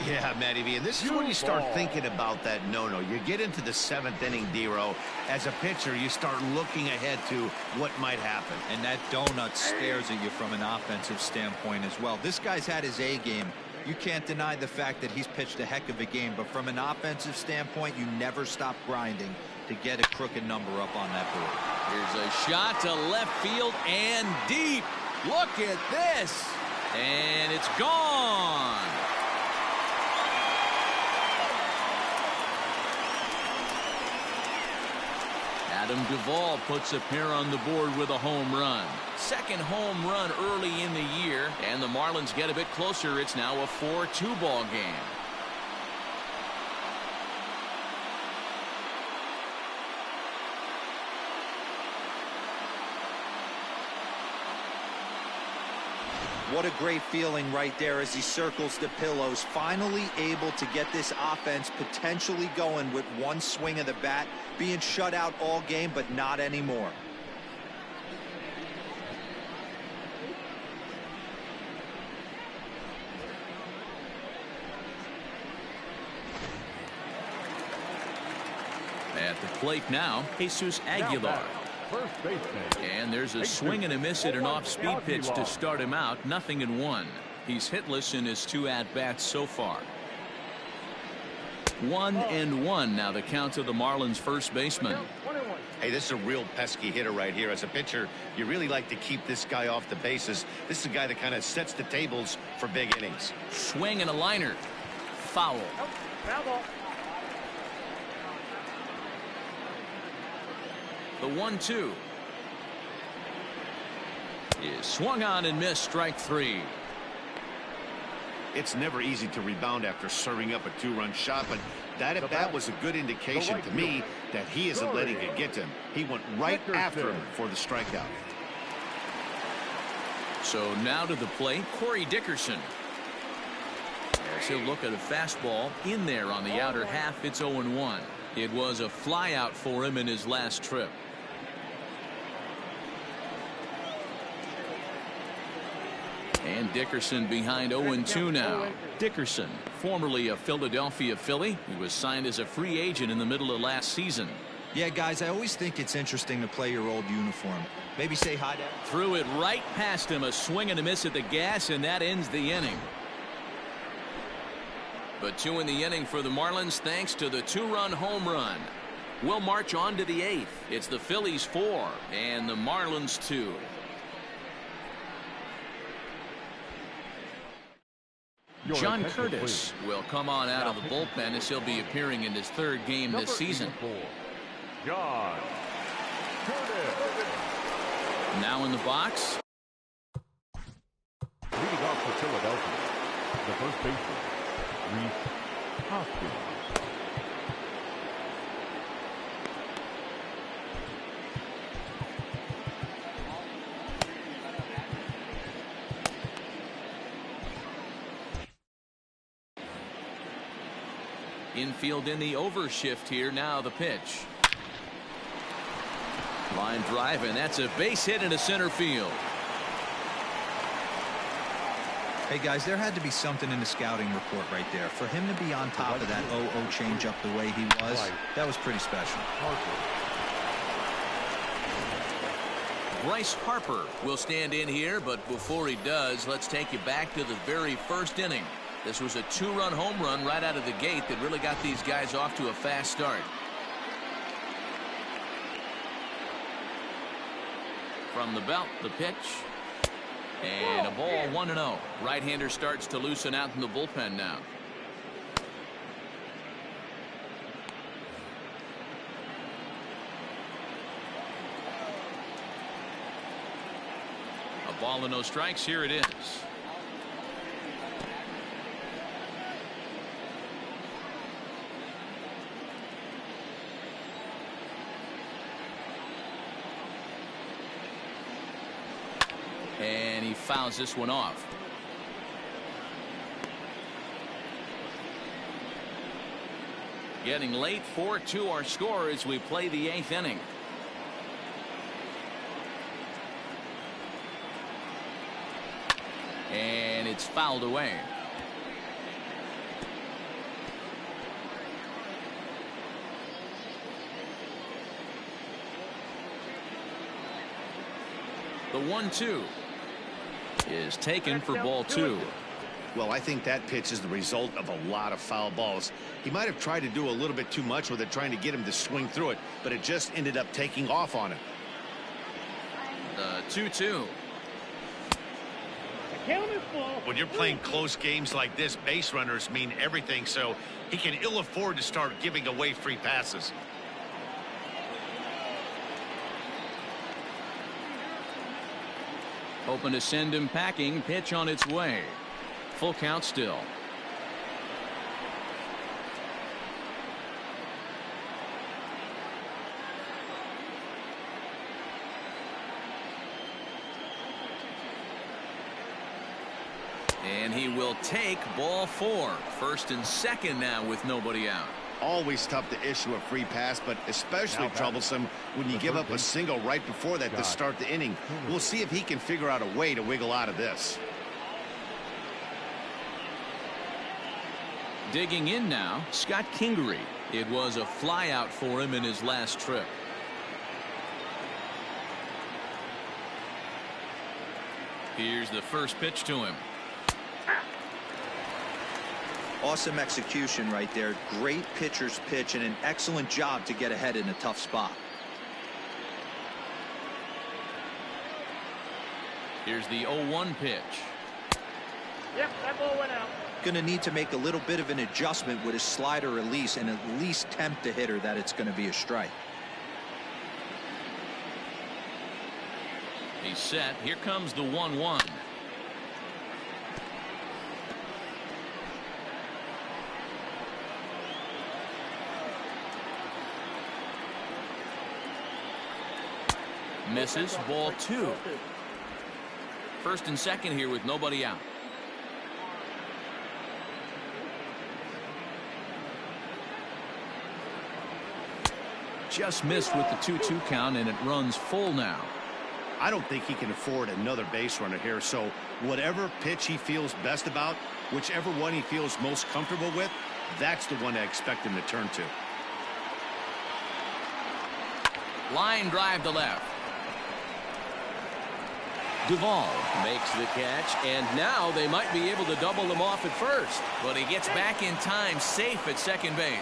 Yeah, Matty V, and this is when you start thinking about that no-no. You get into the 7th inning, D-Row. As a pitcher, you start looking ahead to what might happen. And that donut stares at you from an offensive standpoint as well. This guy's had his A game. You can't deny the fact that he's pitched a heck of a game, but from an offensive standpoint, you never stop grinding to get a crooked number up on that board. Here's a shot to left field and deep. Look at this. And it's gone. Adam Duvall puts a pair on the board with a home run. Second home run early in the year, and the Marlins get a bit closer. It's now a 4-2 ball game. What a great feeling right there as he circles the pillows, finally able to get this offense potentially going with one swing of the bat, being shut out all game, but not anymore. At the plate now, Jesus Aguilar. First baseman. And there's a swing and a miss at an off-speed pitch to start him out. 0-1. He's hitless in his 2 at-bats so far. 1-1 now the count of the Marlins first baseman. Hey, this is a real pesky hitter right here. As a pitcher, you really like to keep this guy off the bases. This is a guy that kind of sets the tables for big innings. Swing and a liner. Foul. Foul ball. The 1-2 is swung on and missed. Strike 3. It's never easy to rebound after serving up a 2-run shot, but that at bat was a good indication to me that he isn't letting it get to him. He went right after him for the strikeout. So now to the plate, Corey Dickerson. As he'll look at a fastball in there on the outer half. It's 0-1. It was a flyout for him in his last trip. And Dickerson behind 0-2 now. Dickerson, formerly a Philadelphia Philly, he was signed as a free agent in the middle of last season. Yeah, guys, I always think it's interesting to play your old uniform. Maybe say hi to him. Threw it right past him, a swing and a miss at the gas, and that ends the inning. But 2 in the inning for the Marlins thanks to the 2-run home run. We'll march on to the 8th. It's the Phillies 4 and the Marlins 2. John Curtis will come on out of the bullpen as he'll be appearing in his 3rd game this season. John Curtis. Now in the box. Leading off for Philadelphia, the first baseman, Reese Hoskins. Infield in the overshift here. Now the pitch. Line drive, and that's a base hit into center field. Hey guys, there had to be something in the scouting report right there. For him to be on top of that 0-0 changeup the way he was, that was pretty special. Bryce Harper will stand in here, but before he does, let's take you back to the very first inning. This was a 2-run home run right out of the gate that really got these guys off to a fast start. From the belt, the pitch. And a ball, 1-0. Right-hander starts to loosen out in the bullpen now. A ball and no strikes. Here it is. And he fouls this one off. Getting late, 4-2 our score as we play the 8th inning. And it's fouled away. The 1-2 is taken for ball 2. Well, I think that pitch is the result of a lot of foul balls. He might have tried to do a little bit too much with it, trying to get him to swing through it, but it just ended up taking off on him. The 2-2. When you're playing close games like this, base runners mean everything, so he can ill afford to start giving away free passes. Hoping to send him packing. Pitch on its way. Full count still. And he will take ball 4. First and second now with nobody out. Always tough to issue a free pass, but especially troublesome when you give up a single right before that to start the inning. We'll see if he can figure out a way to wiggle out of this. Digging in now, Scott Kingery. It was a flyout for him in his last trip. Here's the first pitch to him. Awesome execution right there. Great pitcher's pitch and an excellent job to get ahead in a tough spot. Here's the 0-1 pitch. Yep, that ball went out. Going to need to make a little bit of an adjustment with his slider release and at least tempt the hitter that it's going to be a strike. He's set. Here comes the 1-1. Misses. Ball 2. First and second here with nobody out. Just missed with the 2-2 count, and it runs full now. I don't think he can afford another base runner here, so whatever pitch he feels best about, whichever one he feels most comfortable with, that's the one I expect him to turn to. Line drive to left. Duvall makes the catch, and now they might be able to double him off at first, but he gets back in time, safe at second base.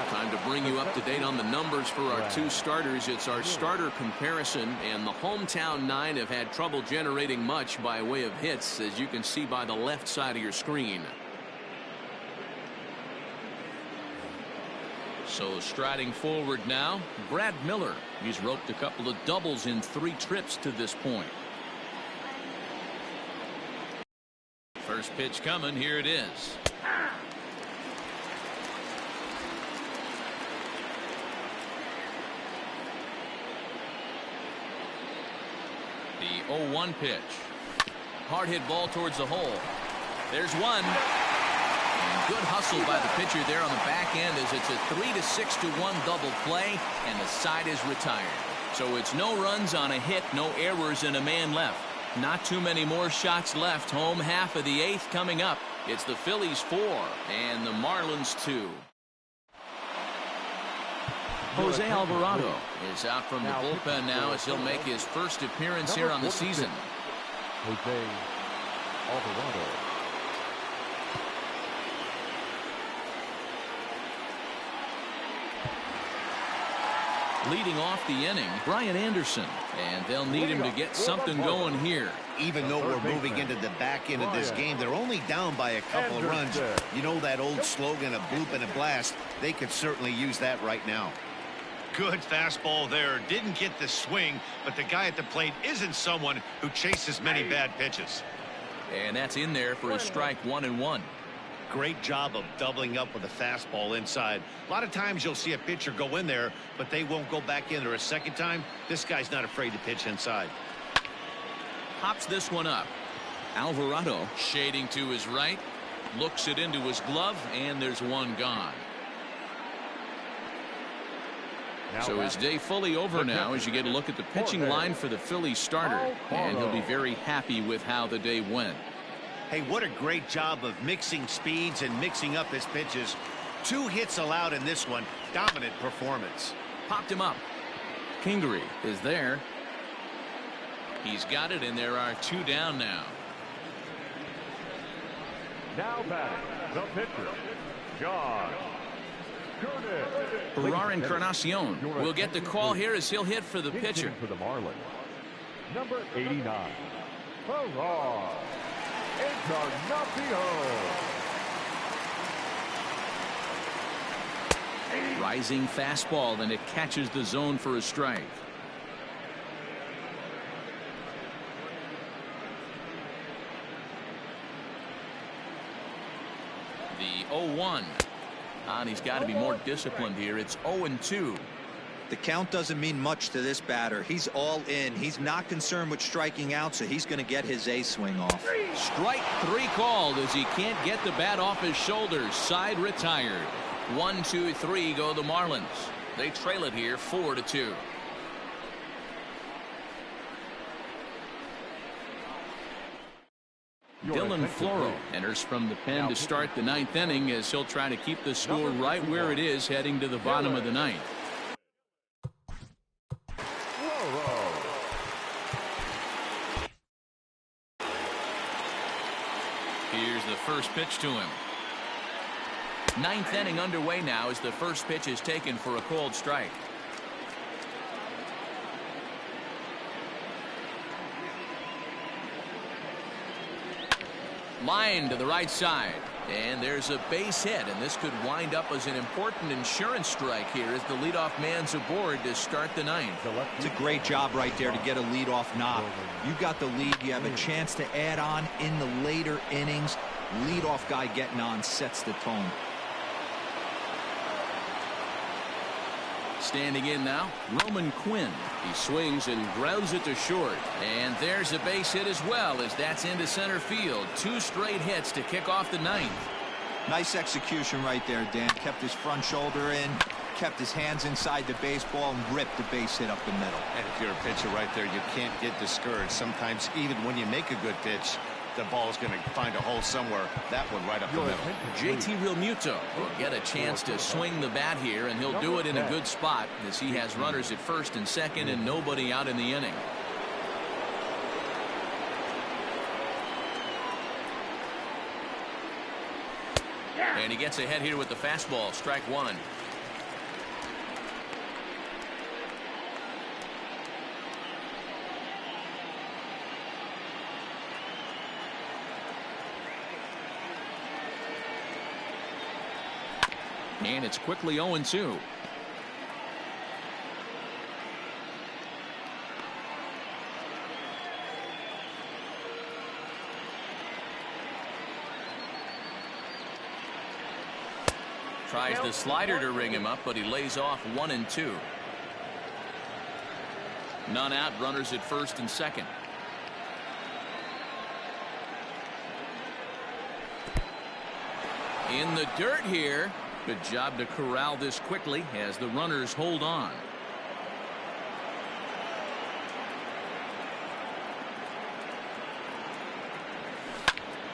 Time to bring you up to date on the numbers for our 2 starters. It's our starter comparison, and the hometown 9 have had trouble generating much by way of hits, as you can see by the left side of your screen. So striding forward now, Brad Miller. He's roped a couple of doubles in 3 trips to this point. First pitch coming. Here it is. The 0-1 pitch. Hard hit ball towards the hole. There's one. And Good hustle by the pitcher there on the back end as it's a 3-6-1 double play, and the side is retired. So it's no runs on a hit, no errors, and a man left. Not too many more shots left. Home half of the 8th coming up. It's the Phillies 4 and the Marlins 2. Jose Alvarado is out from the bullpen now as he'll make his first appearance here on the season. Jose Alvarado. Leading off the inning, Brian Anderson, and they'll need him to get something going here. Even though we're moving into the back end of this game, they're only down by a couple of runs. You know that old slogan, a bloop and a blast? They could certainly use that right now. Good fastball there. Didn't get the swing, but the guy at the plate isn't someone who chases many bad pitches. And that's in there for a strike 1-1. Great job of doubling up with a fastball inside. A lot of times you'll see a pitcher go in there, but they won't go back in there a second time. This guy's not afraid to pitch inside. Hops this one up. Alvarado shading to his right. Looks it into his glove, and there's one gone. So his day fully over now as you get a look at the pitching line for the Phillies starter. And he'll be very happy with how the day went. Hey, what a great job of mixing speeds and mixing up his pitches. 2 hits allowed in this one. Dominant performance. Popped him up. Kingery is there. He's got it, and there are 2 down now. Now batting the pitcher, John Curtis. Gerard Encarnacion will get the call here as he'll hit for the pitcher. For the Marlins, number 89, Gerard Encarnacion. Rising fastball, and it catches the zone for a strike. The 0-1. And he's got to be more disciplined here. It's 0-2. The count doesn't mean much to this batter. He's all in. He's not concerned with striking out, so he's going to get his A swing off. Strike 3 called as he can't get the bat off his shoulders. Side retired. 1, 2, 3 go the Marlins. They trail it here 4-2. Dylan Floro enters from the pen to start the 9th inning as he'll try to keep the score right where it is heading to the bottom of the 9th. Here's the first pitch to him. 9th inning underway now as the first pitch is taken for a called strike. Line to the right side, and there's a base hit, and this could wind up as an important insurance strike here as the leadoff man's aboard to start the 9th. It's a great job right there to get a leadoff knock. You got the lead. You have a chance to add on in the later innings. Leadoff guy getting on sets the tone. Standing in now, Roman Quinn. He swings and grounds it to short. And there's a base hit as well as that's into center field. 2 straight hits to kick off the 9th. Nice execution right there, Dan. Kept his front shoulder in, kept his hands inside the baseball, and ripped the base hit up the middle. And if you're a pitcher right there, you can't get discouraged. Sometimes even when you make a good pitch, the ball's going to find a hole somewhere. That one right up the middle. JT Realmuto will get a chance to swing the bat here, and he'll do it in a good spot as he has runners at first and second and nobody out in the inning. And he gets ahead here with the fastball. Strike 1. And it's quickly 0-2. Tries the slider to ring him up, but he lays off 1-2. None out, runners at first and second. In the dirt here. Good job to corral this quickly as the runners hold on.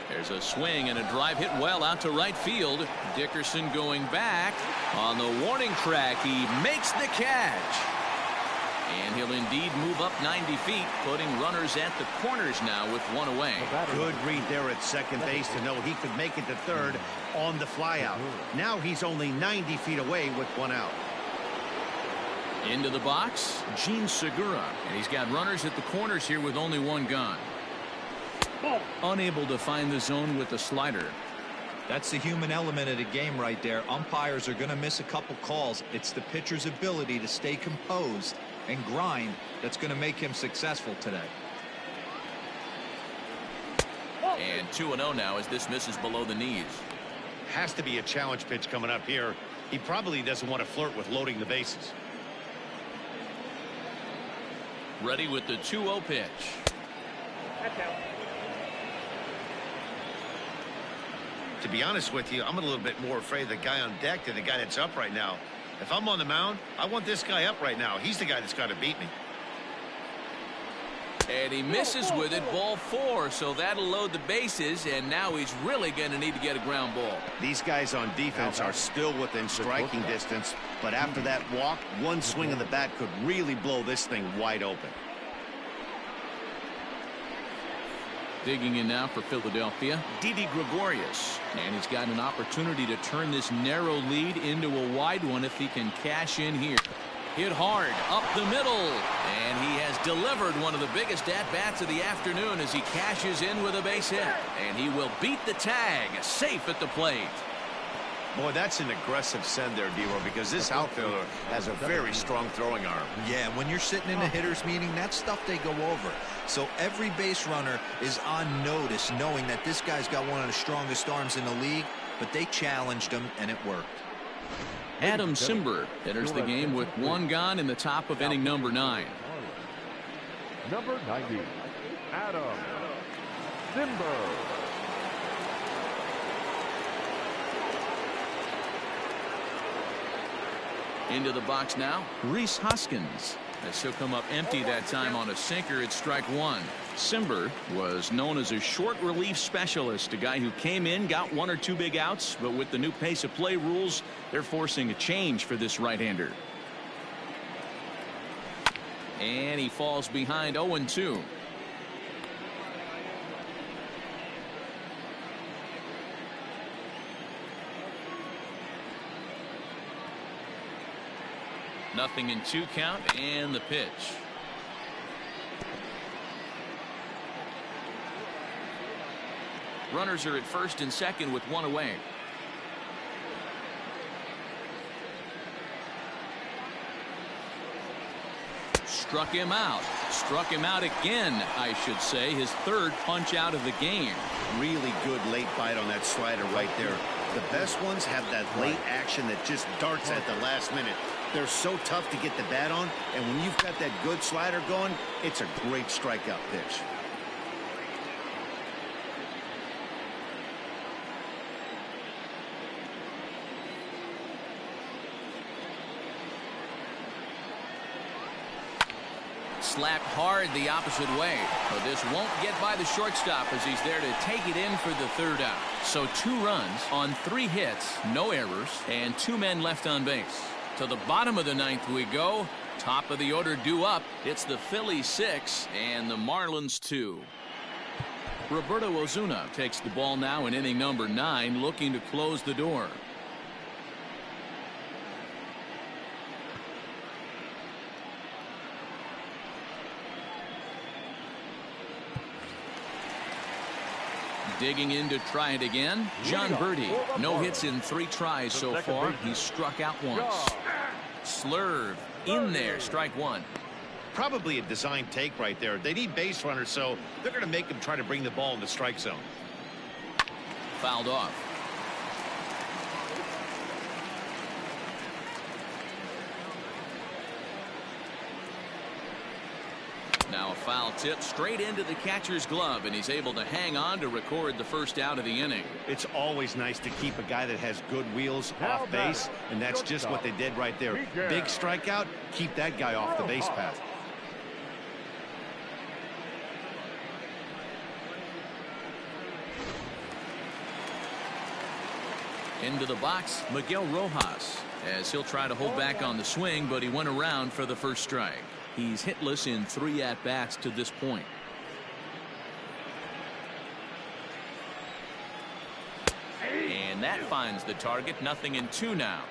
There's a swing and a drive hit well out to right field. Dickerson going back on the warning track. He makes the catch. And he'll indeed move up 90 feet, putting runners at the corners now with one away. Good read there at second base to know he could make it to third on the flyout. Now he's only 90 feet away with one out. Into the box, Gene Segura. And he's got runners at the corners here with only one gone. Unable to find the zone with the slider. That's the human element of the game right there. Umpires are going to miss a couple calls. It's the pitcher's ability to stay composed and grind that's going to make him successful today. And 2-0 now as this misses below the knees. Has to be a challenge pitch coming up here. He probably doesn't want to flirt with loading the bases. Ready with the 2-0 pitch. To be honest with you, I'm a little bit more afraid of the guy on deck than the guy that's up right now. If I'm on the mound, I want this guy up right now. He's the guy that's got to beat me. And he misses with it, ball 4, so that'll load the bases, and now he's really going to need to get a ground ball. These guys on defense are still within striking distance, but after that walk, one swing of the bat could really blow this thing wide open. Digging in now for Philadelphia, Didi Gregorius. And he's got an opportunity to turn this narrow lead into a wide one if he can cash in here. Hit hard up the middle, and he has delivered one of the biggest at-bats of the afternoon as he cashes in with a base hit. And he will beat the tag, safe at the plate. Boy, that's an aggressive send there, D-Roy, because this outfielder has a very strong throwing arm. Yeah, when you're sitting in a hitter's meeting, that's stuff they go over. So every base runner is on notice, knowing that this guy's got one of the strongest arms in the league, but they challenged him, and it worked. Adam Simber enters the game with one gone in the top of inning number 9. Number 90, Adam Simber. Into the box now, Rhys Hoskins. As he'll come up empty that time on a sinker at strike 1. Simber was known as a short relief specialist, a guy who came in, got 1 or 2 big outs, but with the new pace of play rules, they're forcing a change for this right-hander. And he falls behind 0-2. Nothing in 2 count, and the pitch. Runners are at first and second with 1 away. Struck him out. Struck him out again, I should say. His 3rd punch out of the game. Really good late bite on that slider right there. The best ones have that late action that just darts at the last minute. They're so tough to get the bat on, and when you've got that good slider going, it's a great strikeout pitch. Slapped hard the opposite way, but this won't get by the shortstop as he's there to take it in for the 3rd out. So 2 runs on 3 hits, no errors, and 2 men left on base. To the bottom of the 9th we go. Top of the order due up. It's the Phillies 6 and the Marlins 2. Roberto Osuna takes the ball now in inning number 9, looking to close the door. Digging in to try it again. John Birdie. No hits in 3 tries so far. He's struck out once. Slurve in there. Strike 1. Probably a design take right there. They need base runners, so they're going to make them try to bring the ball in the strike zone. Fouled off. Now a foul tip straight into the catcher's glove, and he's able to hang on to record the first out of the inning. It's always nice to keep a guy that has good wheels off base, and that's just what they did right there. Big strikeout, keep that guy off the base path. Into the box, Miguel Rojas, as he'll try to hold back on the swing, but he went around for the first strike. He's hitless in 3 at-bats to this point. And that finds the target. 0-2 now.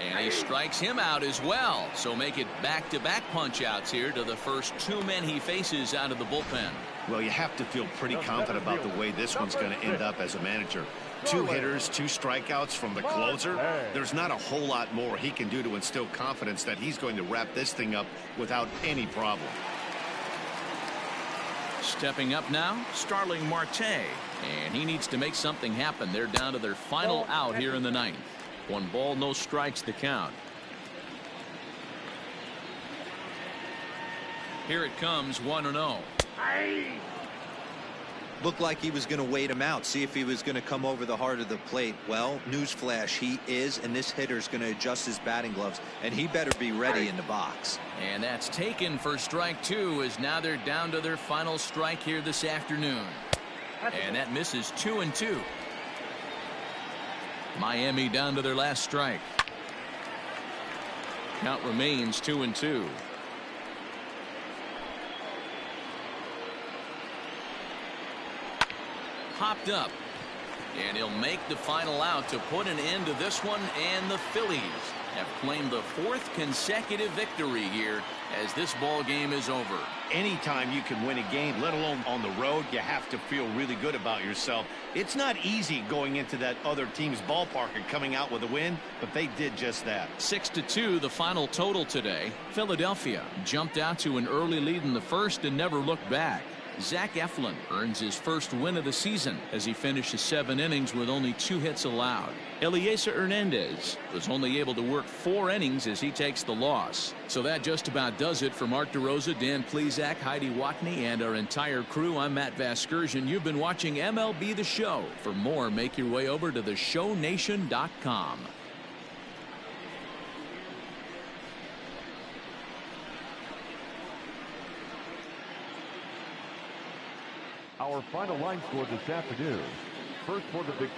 And he strikes him out as well. So make it back-to-back punch-outs here to the first 2 men he faces out of the bullpen. Well, you have to feel pretty confident about the way this one's going to end up as a manager. 2 hitters, 2 strikeouts from the closer. There's not a whole lot more he can do to instill confidence that he's going to wrap this thing up without any problem. Stepping up now, Starling Marte. And he needs to make something happen. They're down to their final out here in the 9th. 1 ball, no strikes to count. Here it comes, 1-0. Looked like he was going to wait him out, see if he was going to come over the heart of the plate. Well, newsflash, he is, and this hitter's going to adjust his batting gloves, and he better be ready in the box. And that's taken for strike 2, as now they're down to their final strike here this afternoon. And that misses 2-2. Miami down to their last strike. Count remains 2-2. Popped up, and he'll make the final out to put an end to this one, and the Phillies have claimed the 4th consecutive victory here as this ball game is over. Anytime you can win a game, let alone on the road, you have to feel really good about yourself. It's not easy going into that other team's ballpark and coming out with a win, but they did just that. 6-2 the final total today. Philadelphia jumped out to an early lead in the first and never looked back. Zach Eflin earns his first win of the season as he finishes 7 innings with only 2 hits allowed. Elieser Hernandez was only able to work 4 innings as he takes the loss. So that just about does it for Mark DeRosa, Dan Plesac, Heidi Watney, and our entire crew. I'm Matt Vasgersian. You've been watching MLB The Show. For more, make your way over to theshownation.com. Our final line score this afternoon. First for the victorious